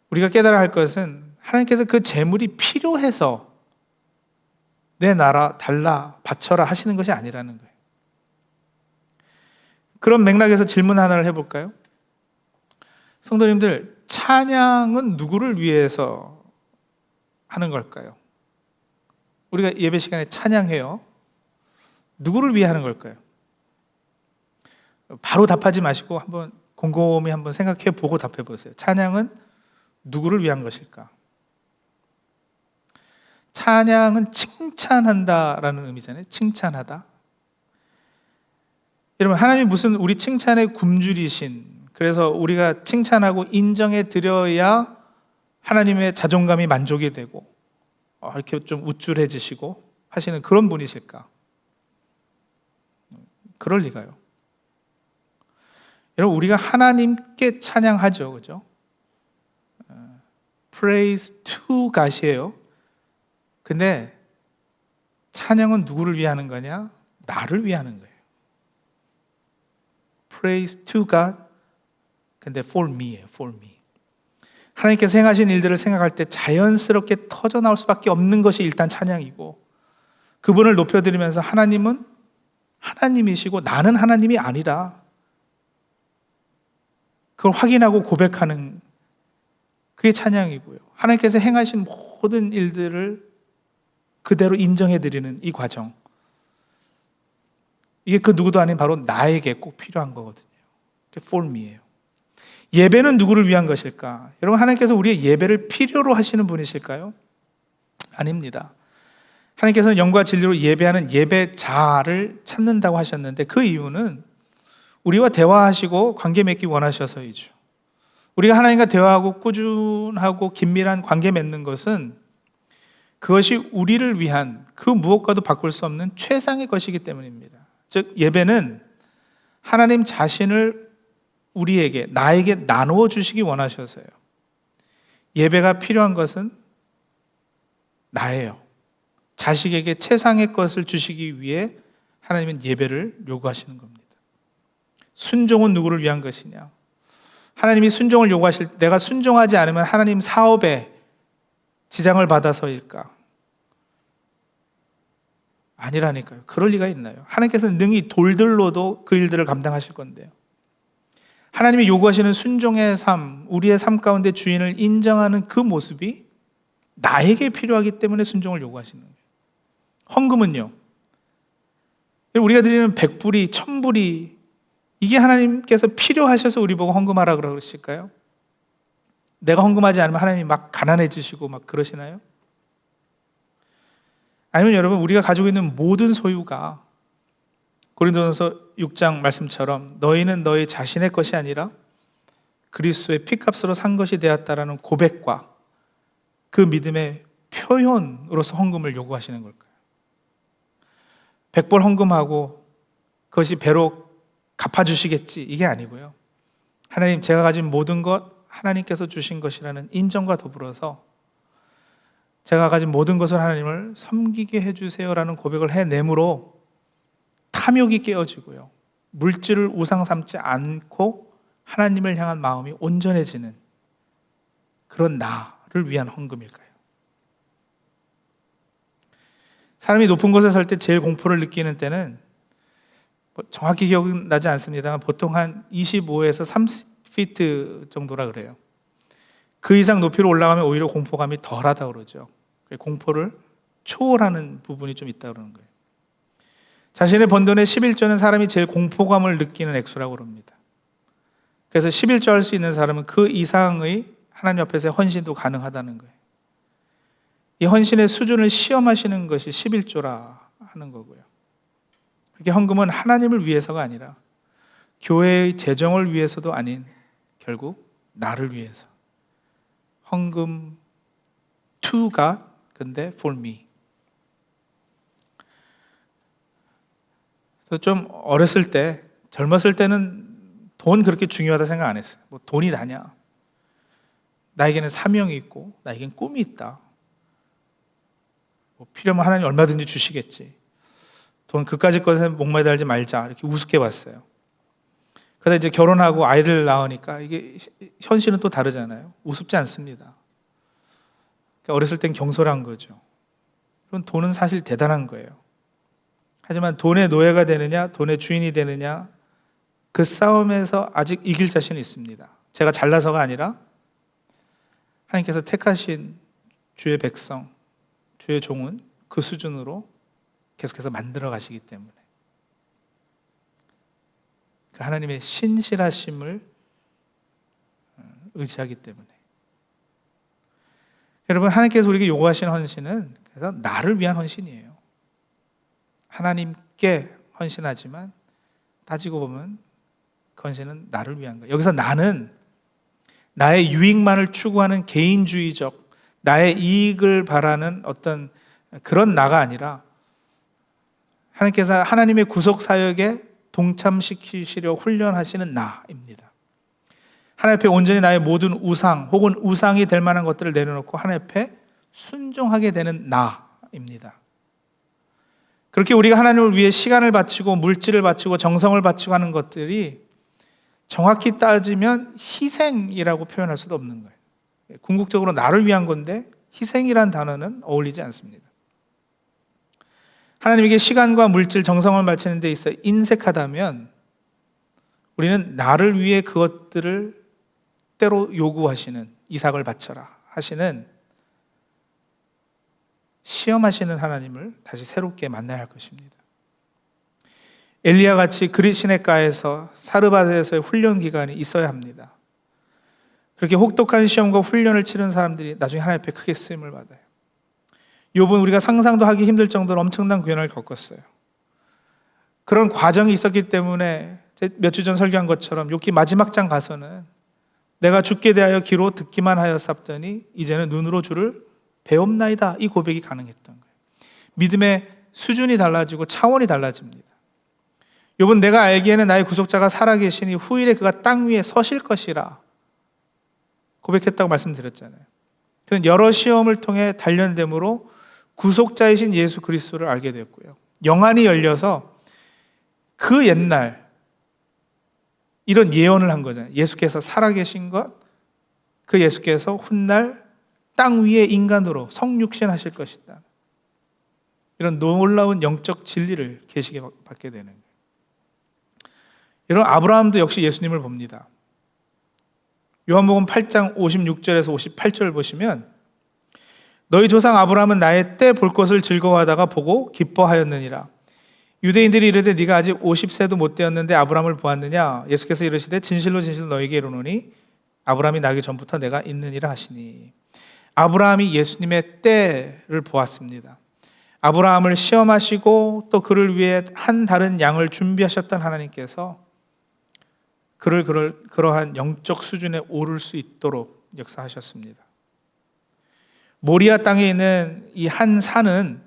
우리가 깨달아야 할 것은 하나님께서 그 재물이 필요해서 내놔라, 달라, 바쳐라 하시는 것이 아니라는 거예요. 그런 맥락에서 질문 하나를 해볼까요? 성도님들, 찬양은 누구를 위해서 하는 걸까요? 우리가 예배 시간에 찬양해요. 누구를 위해 하는 걸까요? 바로 답하지 마시고 한번 곰곰이 한번 생각해 보고 답해 보세요. 찬양은 누구를 위한 것일까? 찬양은 칭찬한다라는 의미잖아요. 칭찬하다. 여러분, 하나님이 무슨 우리 칭찬의 굶주리신, 그래서 우리가 칭찬하고 인정해 드려야 하나님의 자존감이 만족이 되고 이렇게 좀 우쭐해지시고 하시는 그런 분이실까? 그럴 리가요. 여러분, 우리가 하나님께 찬양하죠, 그죠? Praise to God이에요. 근데 찬양은 누구를 위하는 거냐? 나를 위하는 거예요. Praise to God. 근데 for me예요, for me. 하나님께서 행하신 일들을 생각할 때 자연스럽게 터져 나올 수밖에 없는 것이 일단 찬양이고, 그분을 높여드리면서 하나님은 하나님이시고 나는 하나님이 아니라 그걸 확인하고 고백하는 그게 찬양이고요. 하나님께서 행하신 모든 일들을 그대로 인정해드리는 이 과정, 이게 그 누구도 아닌 바로 나에게 꼭 필요한 거거든요. 그게 for me예요. 예배는 누구를 위한 것일까? 여러분, 하나님께서 우리의 예배를 필요로 하시는 분이실까요? 아닙니다. 하나님께서는 영과 진리로 예배하는 예배자를 찾는다고 하셨는데, 그 이유는 우리와 대화하시고 관계 맺기 원하셔서이죠. 우리가 하나님과 대화하고 꾸준하고 긴밀한 관계 맺는 것은 그것이 우리를 위한 그 무엇과도 바꿀 수 없는 최상의 것이기 때문입니다. 즉, 예배는 하나님 자신을 우리에게, 나에게 나누어 주시기 원하셔서요. 예배가 필요한 것은 나예요. 자식에게 최상의 것을 주시기 위해 하나님은 예배를 요구하시는 겁니다. 순종은 누구를 위한 것이냐? 하나님이 순종을 요구하실 때 내가 순종하지 않으면 하나님 사업에 지장을 받아서일까? 아니라니까요. 그럴 리가 있나요? 하나님께서는 능히 돌들로도 그 일들을 감당하실 건데요. 하나님이 요구하시는 순종의 삶, 우리의 삶 가운데 주인을 인정하는 그 모습이 나에게 필요하기 때문에 순종을 요구하시는 거예요. 헌금은요, 우리가 드리는 100불이 1000불이 이게 하나님께서 필요하셔서 우리 보고 헌금하라 그러실까요? 내가 헌금하지 않으면 하나님이 막 가난해지시고 막 그러시나요? 아니면 여러분, 우리가 가지고 있는 모든 소유가 고린도전서 6장 말씀처럼 너희는 너희 자신의 것이 아니라 그리스도의 피값으로 산 것이 되었다라는 고백과 그 믿음의 표현으로서 헌금을 요구하시는 걸까요? 100벌 헌금하고 그것이 배로 갚아주시겠지, 이게 아니고요. 하나님, 제가 가진 모든 것 하나님께서 주신 것이라는 인정과 더불어서 제가 가진 모든 것을 하나님을 섬기게 해주세요라는 고백을 해내므로 탐욕이 깨어지고요, 물질을 우상 삼지 않고 하나님을 향한 마음이 온전해지는 그런 나를 위한 헌금일까요? 사람이 높은 곳에 설 때 제일 공포를 느끼는 때는 정확히 기억은 나지 않습니다만 보통 한 25에서 30피트 정도라 그래요. 그 이상 높이로 올라가면 오히려 공포감이 덜하다고 그러죠. 공포를 초월하는 부분이 좀 있다고 그러는 거예요. 자신의 번 돈의 11조는 사람이 제일 공포감을 느끼는 액수라고 그럽니다. 그래서 11조 할 수 있는 사람은 그 이상의 하나님 앞에서의 헌신도 가능하다는 거예요. 이 헌신의 수준을 시험하시는 것이 11조라 하는 거고요. 그게 헌금은 하나님을 위해서가 아니라 교회의 재정을 위해서도 아닌 결국 나를 위해서. 헌금 to God, 근데 for me. 좀 어렸을 때, 젊었을 때는 돈 그렇게 중요하다 생각 안 했어요. 뭐 돈이 다냐? 나에게는 사명이 있고 나에게는 꿈이 있다. 뭐 필요하면 하나님 얼마든지 주시겠지. 돈 그까짓 것에 목매달지 말자. 이렇게 우습게 봤어요. 그러다 이제 결혼하고 아이들 낳으니까 이게 현실은 또 다르잖아요. 우습지 않습니다. 그러니까 어렸을 땐 경솔한 거죠. 그럼 돈은 사실 대단한 거예요. 하지만 돈의 노예가 되느냐, 돈의 주인이 되느냐, 그 싸움에서 아직 이길 자신이 있습니다. 제가 잘나서가 아니라 하나님께서 택하신 주의 백성, 주의 종은 그 수준으로 계속해서 만들어 가시기 때문에, 그 하나님의 신실하심을 의지하기 때문에. 여러분, 하나님께서 우리에게 요구하시는 헌신은 그래서 나를 위한 헌신이에요. 하나님께 헌신하지만 따지고 보면 그 헌신은 나를 위한 거예요. 여기서 나는 나의 유익만을 추구하는 개인주의적, 나의 이익을 바라는 어떤 그런 나가 아니라 하나님께서 하나님의 구속 사역에 동참시키시려 훈련하시는 나입니다. 하나님 앞에 온전히 나의 모든 우상 혹은 우상이 될 만한 것들을 내려놓고 하나님 앞에 순종하게 되는 나입니다. 그렇게 우리가 하나님을 위해 시간을 바치고 물질을 바치고 정성을 바치고 하는 것들이 정확히 따지면 희생이라고 표현할 수도 없는 거예요. 궁극적으로 나를 위한 건데 희생이란 단어는 어울리지 않습니다. 하나님에게 시간과 물질, 정성을 바치는 데 있어 인색하다면 우리는 나를 위해 그것들을 때로 요구하시는, 이삭을 바쳐라 하시는, 시험하시는 하나님을 다시 새롭게 만나야 할 것입니다. 엘리야 같이 그리시네가에서 사르밧에서의 훈련 기간이 있어야 합니다. 그렇게 혹독한 시험과 훈련을 치른 사람들이 나중에 하나님 앞에 크게 쓰임을 받아요. 욥은 우리가 상상도 하기 힘들 정도로 엄청난 고난을 겪었어요. 그런 과정이 있었기 때문에 몇 주 전 설교한 것처럼 욥기 마지막 장 가서는 내가 죽게 대하여 귀로 듣기만 하였사더니 이제는 눈으로 주를 배옵나이다, 이 고백이 가능했던 거예요. 믿음의 수준이 달라지고 차원이 달라집니다. 욥은 내가 알기에는 나의 구속자가 살아계시니 후일에 그가 땅 위에 서실 것이라 고백했다고 말씀드렸잖아요. 그는 여러 시험을 통해 단련됨으로 구속자이신 예수 그리스도를 알게 되었고요. 영안이 열려서 그 옛날 이런 예언을 한 거잖아요. 예수께서 살아계신 것, 그 예수께서 훗날 땅 위에 인간으로 성육신 하실 것이다. 이런 놀라운 영적 진리를 계시게 받게 되는 거예요. 여러분, 아브라함도 역시 예수님을 봅니다. 요한복음 8장 56절에서 58절을 보시면 너희 조상 아브라함은 나의 때 볼 것을 즐거워하다가 보고 기뻐하였느니라. 유대인들이 이르되 네가 아직 50세도 못 되었는데 아브라함을 보았느냐? 예수께서 이르시되 진실로 진실로 너희에게 이르노니 아브라함이 나기 전부터 내가 있느니라 하시니. 아브라함이 예수님의 때를 보았습니다. 아브라함을 시험하시고 또 그를 위해 한 다른 양을 준비하셨던 하나님께서 그를 그러한 영적 수준에 오를 수 있도록 역사하셨습니다. 모리아 땅에 있는 이 한 산은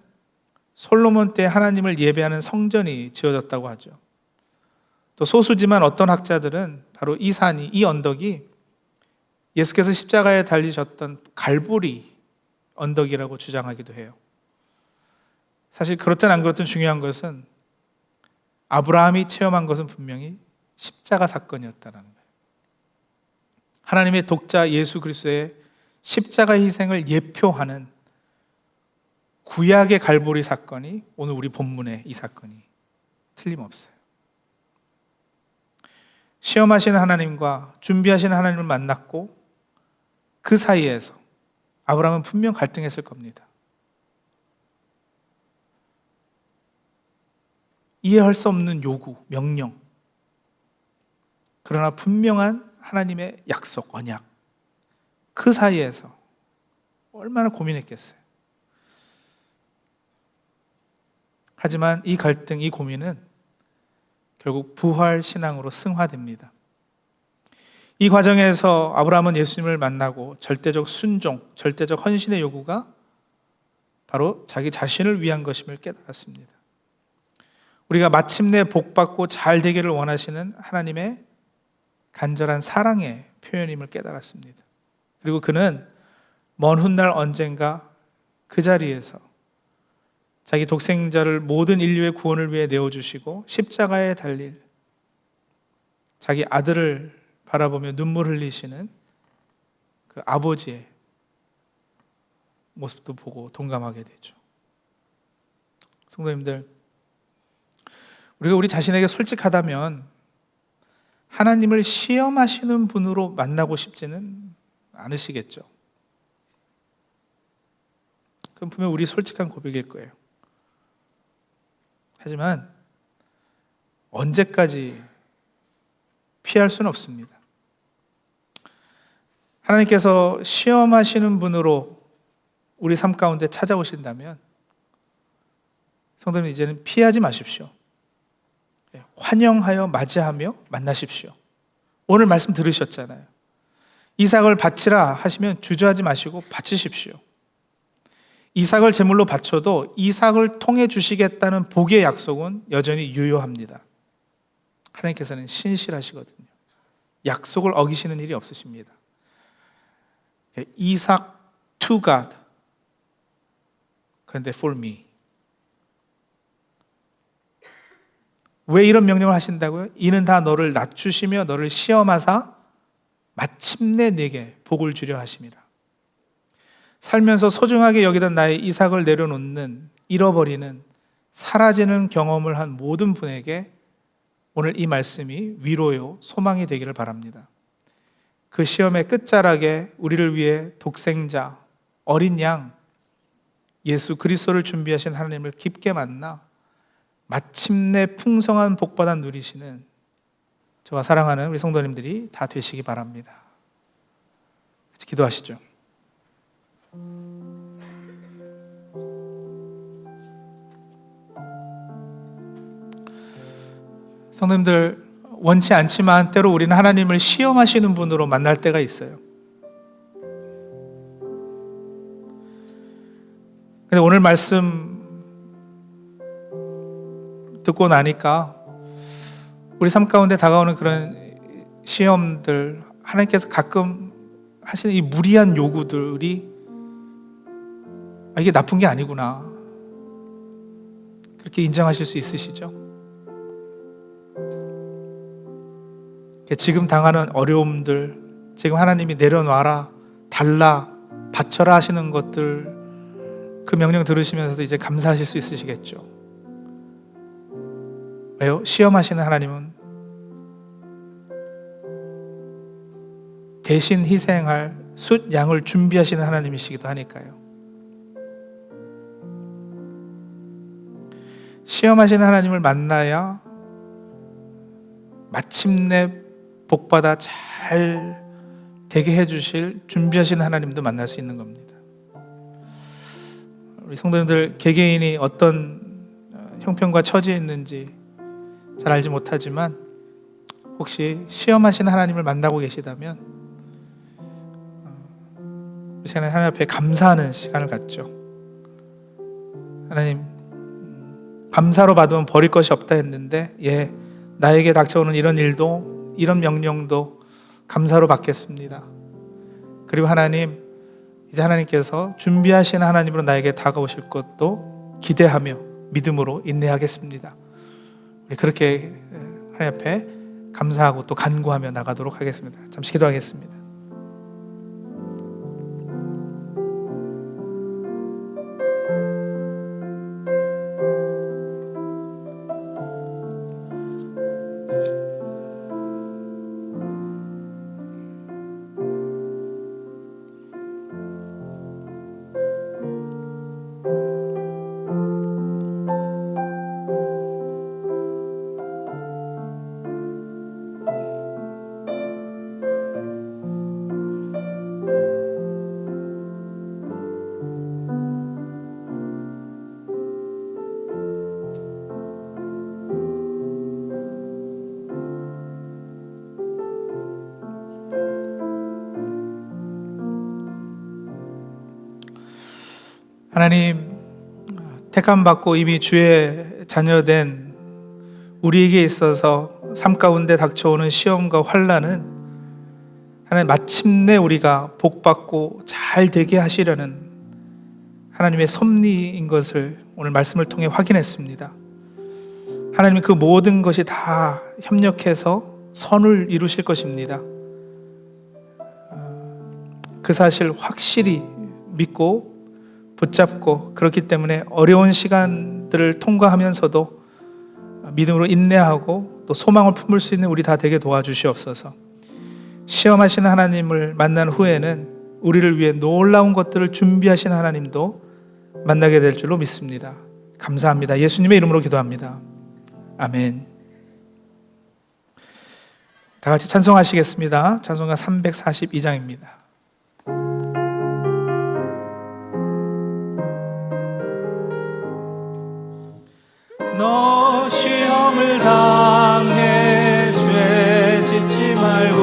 솔로몬 때 하나님을 예배하는 성전이 지어졌다고 하죠. 또 소수지만 어떤 학자들은 바로 이 산이, 이 언덕이 예수께서 십자가에 달리셨던 갈보리 언덕이라고 주장하기도 해요. 사실 그렇든 안 그렇든 중요한 것은 아브라함이 체험한 것은 분명히 십자가 사건이었다는 거예요. 하나님의 독자 예수 그리스도의 십자가 희생을 예표하는 구약의 갈보리 사건이 오늘 우리 본문의 이 사건이 틀림없어요. 시험하시는 하나님과 준비하시는 하나님을 만났고 그 사이에서 아브라함은 분명 갈등했을 겁니다. 이해할 수 없는 요구, 명령, 그러나 분명한 하나님의 약속, 언약, 그 사이에서 얼마나 고민했겠어요. 하지만 이 갈등, 이 고민은 결국 부활 신앙으로 승화됩니다. 이 과정에서 아브라함은 예수님을 만나고 절대적 순종, 절대적 헌신의 요구가 바로 자기 자신을 위한 것임을 깨달았습니다. 우리가 마침내 복받고 잘 되기를 원하시는 하나님의 간절한 사랑의 표현임을 깨달았습니다. 그리고 그는 먼 훗날 언젠가 그 자리에서 자기 독생자를 모든 인류의 구원을 위해 내어주시고 십자가에 달릴 자기 아들을 바라보며 눈물 흘리시는 그 아버지의 모습도 보고 동감하게 되죠. 성도님들, 우리가 우리 자신에게 솔직하다면 하나님을 시험하시는 분으로 만나고 싶지는 않으시겠죠. 그건 분명 우리 솔직한 고백일 거예요. 하지만 언제까지 피할 수는 없습니다. 하나님께서 시험하시는 분으로 우리 삶 가운데 찾아오신다면 성도님, 이제는 피하지 마십시오. 환영하여 맞이하며 만나십시오. 오늘 말씀 들으셨잖아요. 이삭을 바치라 하시면 주저하지 마시고 바치십시오. 이삭을 제물로 바쳐도 이삭을 통해 주시겠다는 복의 약속은 여전히 유효합니다. 하나님께서는 신실하시거든요. 약속을 어기시는 일이 없으십니다. 이삭 to God, 그런데 for me. 왜 이런 명령을 하신다고요? 이는 다 너를 낮추시며 너를 시험하사 마침내 네게 복을 주려 하심이라. 살면서 소중하게 여기던 나의 이삭을 내려놓는, 잃어버리는, 사라지는 경험을 한 모든 분에게 오늘 이 말씀이 위로요, 소망이 되기를 바랍니다. 그 시험의 끝자락에 우리를 위해 독생자, 어린 양, 예수 그리스도를 준비하신 하나님을 깊게 만나 마침내 풍성한 복받아 누리시는 저와 사랑하는 우리 성도님들이 다 되시기 바랍니다. 기도하시죠. 성도님들, 원치 않지만 때로 우리는 하나님을 시험하시는 분으로 만날 때가 있어요. 근데 오늘 말씀 듣고 나니까 우리 삶 가운데 다가오는 그런 시험들, 하나님께서 가끔 하시는 이 무리한 요구들이 이게 나쁜 게 아니구나, 그렇게 인정하실 수 있으시죠? 지금 당하는 어려움들, 지금 하나님이 내려놔라, 달라, 바쳐라 하시는 것들, 그 명령 들으시면서도 이제 감사하실 수 있으시겠죠. 왜요? 시험하시는 하나님은 대신 희생할 숫 양을 준비하시는 하나님이시기도 하니까요. 시험하시는 하나님을 만나야 마침내 복받아 잘 되게 해주실 준비하시는 하나님도 만날 수 있는 겁니다. 우리 성도님들, 개개인이 어떤 형편과 처지에 있는지 잘 알지 못하지만 혹시 시험하시는 하나님을 만나고 계시다면 이 시간에 하나님 앞에 감사하는 시간을 갖죠. 하나님, 감사로 받으면 버릴 것이 없다 했는데, 나에게 닥쳐오는 이런 일도, 이런 명령도 감사로 받겠습니다. 그리고 하나님, 이제 하나님께서 준비하시는 하나님으로 나에게 다가오실 것도 기대하며 믿음으로 인내하겠습니다. 우리 그렇게 하나님 앞에 감사하고 또 간구하며 나가도록 하겠습니다. 잠시 기도하겠습니다. 하나님, 택함받고 이미 주의 자녀된 우리에게 있어서 삶 가운데 닥쳐오는 시험과 환난은 하나님 마침내 우리가 복받고 잘 되게 하시려는 하나님의 섭리인 것을 오늘 말씀을 통해 확인했습니다. 하나님이 그 모든 것이 다 협력해서 선을 이루실 것입니다. 그 사실 확실히 믿고 붙잡고, 그렇기 때문에 어려운 시간들을 통과하면서도 믿음으로 인내하고 또 소망을 품을 수 있는 우리 다 되게 도와주시옵소서. 시험하시는 하나님을 만난 후에는 우리를 위해 놀라운 것들을 준비하신 하나님도 만나게 될 줄로 믿습니다. 감사합니다. 예수님의 이름으로 기도합니다. 아멘. 다 같이 찬송하시겠습니다. 찬송가 342장입니다. 너 시험을 당해 죄 짓지 말고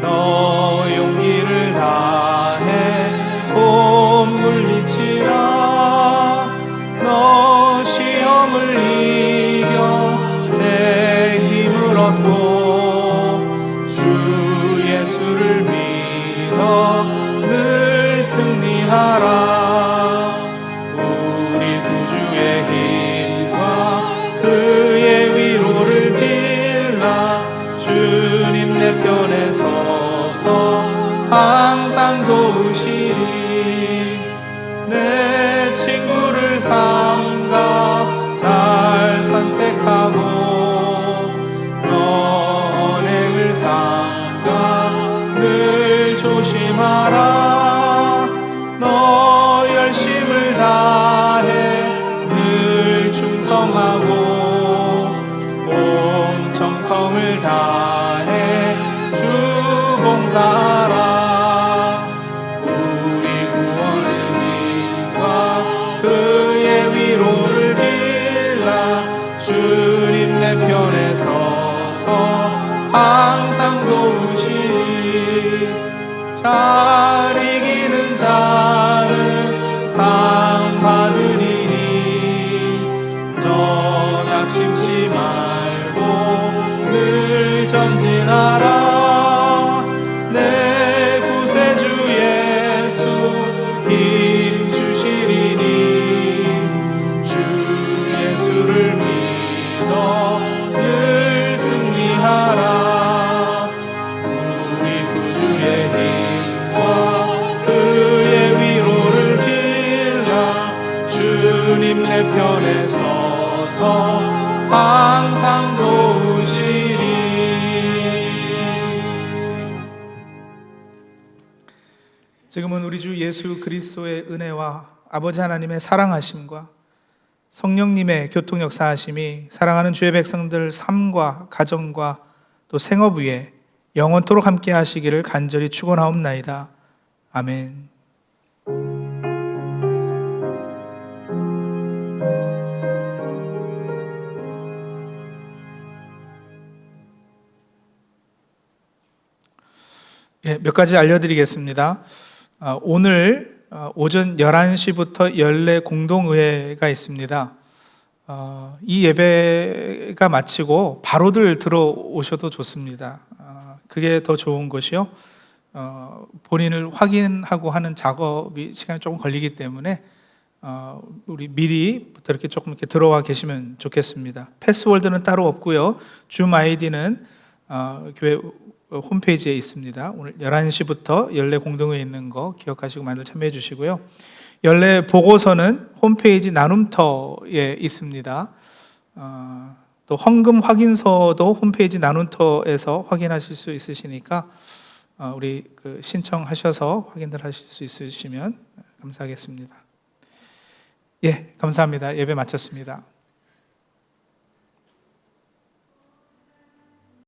너 용기를 다해 곧 물리치라. 너 시험을 이겨 새 힘을 얻고 주 예수를 믿어 늘 승리하라. 우리 구주의 힘과 그의 위로를 빌라. 주님 내 편에 서서 항상 도우시리. 내 친구를 삼가 잘 선택하고 너 언행을 삼가 늘 조심하라. 너 열심을 다해 늘 충성하고 온 정성을 다해 주 봉사하라. 우리 구원의 힘과 그의 위로를 빌라. 주님 내 편에 서서 항상 도우시리. 잘 이기는 자는 상 받으리니 너 낙심치 말고 늘 전진하라. 내 구세주 예수 힘 주시리니 주 예수를 믿어 늘 승리하라. 우리 구주의 힘과 그의 위로를 빌라. 주님 내 편에 서서 항상 도우시리. 지금은 우리 주 예수 그리스도의 은혜와 아버지 하나님의 사랑하심과 성령님의 교통 역사하심이 사랑하는 주의 백성들 삶과 가정과 또 생업 위에 영원토록 함께 하시기를 간절히 축원하옵나이다. 아멘. 몇 가지 알려드리겠습니다. 오늘 오전 11시부터 연례 공동의회가 있습니다. 이 예배가 마치고 바로들 들어오셔도 좋습니다. 그게 더 좋은 것이요. 본인을 확인하고 하는 작업이 시간이 조금 걸리기 때문에 우리 미리부터 이렇게 조금 이렇게 들어와 계시면 좋겠습니다. 패스워드는 따로 없고요. 줌 아이디는 교회 홈페이지에 있습니다. 오늘 11시부터 연례 공동회에 있는 거 기억하시고 많이들 참여해 주시고요. 연례 보고서는 홈페이지 나눔터에 있습니다. 또 헌금 확인서도 홈페이지 나눔터에서 확인하실 수 있으시니까 우리 신청하셔서 확인들 하실 수 있으시면 감사하겠습니다. 예, 감사합니다. 예배 마쳤습니다.